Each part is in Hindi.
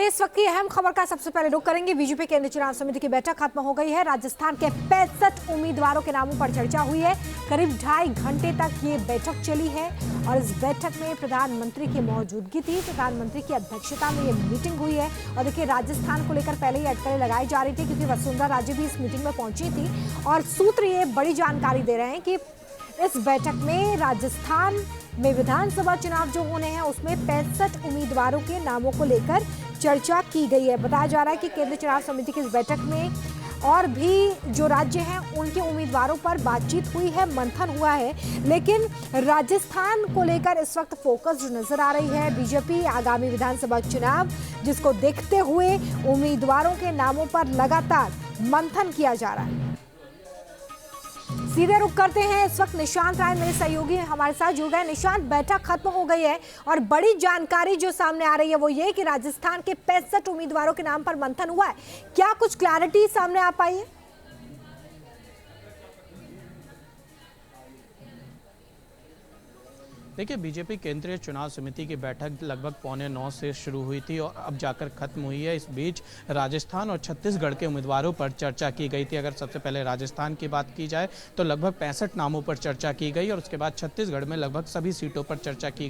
इस वक्त की अहम खबर का सबसे पहले रुख करेंगे। बीजेपी केंद्रीय चुनाव समिति की बैठक खत्म हो गई है। राजस्थान के 65 उम्मीदवारों के नामों पर चर्चा हुई है। करीब 2.5 घंटे तक ये बैठक चली है और इस बैठक में प्रधानमंत्री की मौजूदगी थी। प्रधानमंत्री की अध्यक्षता में ये मीटिंग हुई है और देखिए, राजस्थान को लेकर पहले ही अटकलें लगाई जा रही थी क्योंकि वसुंधरा राजे भी इस मीटिंग में पहुंची थी और सूत्र ये बड़ी जानकारी दे रहे हैं कि इस बैठक में राजस्थान में विधानसभा चुनाव जो होने हैं उसमें 65 उम्मीदवारों के नामों को लेकर चर्चा की गई है। बताया जा रहा है कि केंद्रीय चुनाव समिति की इस बैठक में और भी जो राज्य हैं उनके उम्मीदवारों पर बातचीत हुई है, मंथन हुआ है, लेकिन राजस्थान को लेकर इस वक्त फोकस जो नजर आ रही है बीजेपी आगामी विधानसभा चुनाव, जिसको देखते हुए उम्मीदवारों के नामों पर लगातार मंथन किया जा रहा है। सीधे रुख करते हैं, इस वक्त निशांत राय मेरे सहयोगी हमारे साथ जुड़ गए। निशांत, बैठक खत्म हो गई है और बड़ी जानकारी जो सामने आ रही है वो ये कि राजस्थान के 65 उम्मीदवारों के नाम पर मंथन हुआ है। क्या कुछ क्लैरिटी सामने आ पाई है? देखिए, बीजेपी केंद्रीय चुनाव समिति की बैठक लगभग 8:45 से शुरू हुई थी और अब जाकर खत्म हुई है। इस बीच राजस्थान और छत्तीसगढ़ के उम्मीदवारों पर चर्चा की गई थी। अगर सबसे पहले राजस्थान की बात की जाए तो लगभग 65 नामों पर चर्चा की गई और उसके बाद छत्तीसगढ़ में लगभग सभी सीटों पर चर्चा की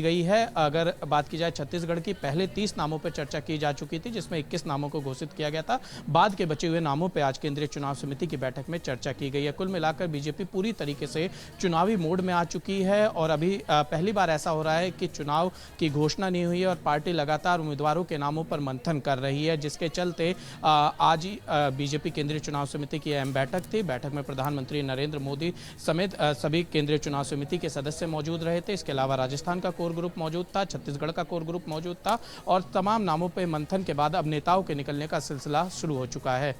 गई है। अगर बात की जाए छत्तीसगढ़ की, पहले 30 नामों पर चर्चा की जा चुकी थी जिसमें 21 नामों को घोषित किया गया था। बाद के बचे हुए नामों पर आज केंद्रीय चुनाव समिति की बैठक में चर्चा की गई है। कुल मिलाकर बीजेपी पूरी तरीके से चुनावी मोड में आ चुकी है और अभी पहली बार ऐसा हो रहा है कि चुनाव की घोषणा नहीं हुई है और पार्टी लगातार उम्मीदवारों के नामों पर मंथन कर रही है, जिसके चलते आज ही बीजेपी केंद्रीय चुनाव समिति की अहम बैठक थी। बैठक में प्रधानमंत्री नरेंद्र मोदी समेत सभी केंद्रीय चुनाव समिति के सदस्य मौजूद रहे थे। इसके अलावा राजस्थान का कोर ग्रुप मौजूद था, छत्तीसगढ़ का कोर ग्रुप मौजूद था और तमाम नामों पर मंथन के बाद अब नेताओं के निकलने का सिलसिला शुरू हो चुका है।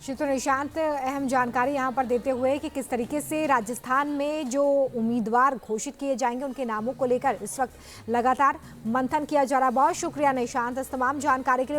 तो निशांत, अहम जानकारी यहाँ पर देते हुए कि किस तरीके से राजस्थान में जो उम्मीदवार घोषित किए जाएंगे उनके नामों को लेकर इस वक्त लगातार मंथन किया जा रहा है। बहुत शुक्रिया निशांत इस तमाम जानकारी के लिए।